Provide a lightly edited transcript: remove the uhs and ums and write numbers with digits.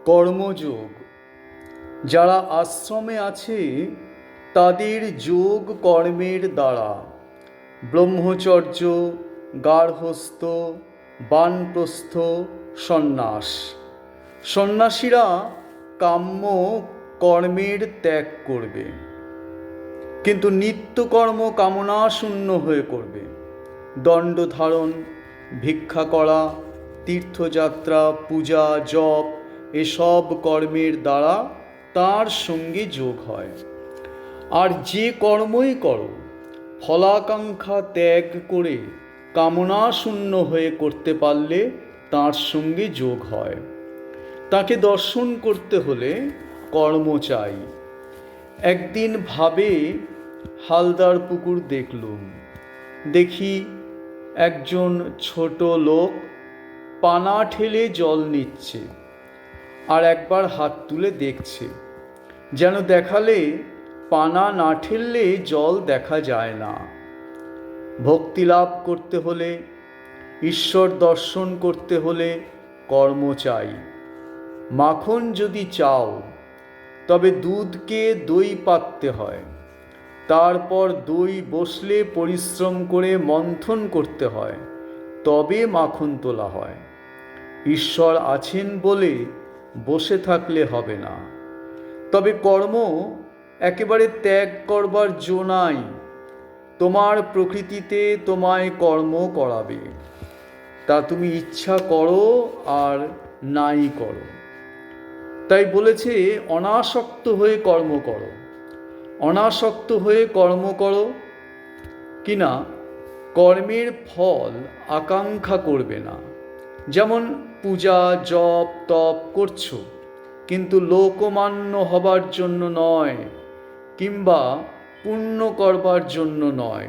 কর্মযোগ। যারা আশ্রমে আছে তাদের যোগ কর্মের দ্বারা ব্রহ্মচর্য, গার্হস্থ্য, বানপ্রস্থ, সন্ন্যাস। সন্ন্যাসীরা কাম্য কর্মের ত্যাগ করবে, কিন্তু নিত্যকর্ম কামনাশূন্য হয়ে করবে। দণ্ড ধারণ, ভিক্ষা করা, তীর্থযাত্রা, পূজা, জপ এসব কর্মের দ্বারা তার সঙ্গে যোগ হয়। আর যে কর্মই করো ফলাকাঙ্ক্ষা ত্যাগ করে কামনাশূন্য হয়ে করতে পারলে তার সঙ্গে যোগ হয়। তাকে দর্শন করতে হলে কর্ম চাই। একদিন ভাবে হালদার পুকুর দেখলুম। দেখি একজন ছোট লোক পানা ঠেলে জল নিচ্ছে, আর একবার হাত তুলে দেখছে, যেন দেখালে পানা না ঠেললে জল দেখা যায় না। ভক্তি লাভ করতে হলে, ঈশ্বর দর্শন করতে হলে কর্ম চাই। মাখন যদি চাও তবে দুধকে দই পাততে হয়, তারপর দই বসলে পরিশ্রম করে মন্থন করতে হয়, তবে মাখন তোলা হয়। ঈশ্বর আছেন বলে বসে থাকলে হবে না। তবে কর্ম একেবারে ত্যাগ করবার জো নাই। তোমার প্রকৃতিতে তোমায় কর্ম করাবে, তা তুমি ইচ্ছা করো আর নাই করো। তাই বলেছে অনাসক্ত হয়ে কর্ম করো। অনাসক্ত হয়ে কর্ম করো কিনা কর্মের ফল আকাঙ্ক্ষা করবে না। যেমন পূজা, জপ, তপ করছো, কিন্তু লোকমান্য হবার জন্য নয়, কিংবা পুণ্য করবার জন্য নয়।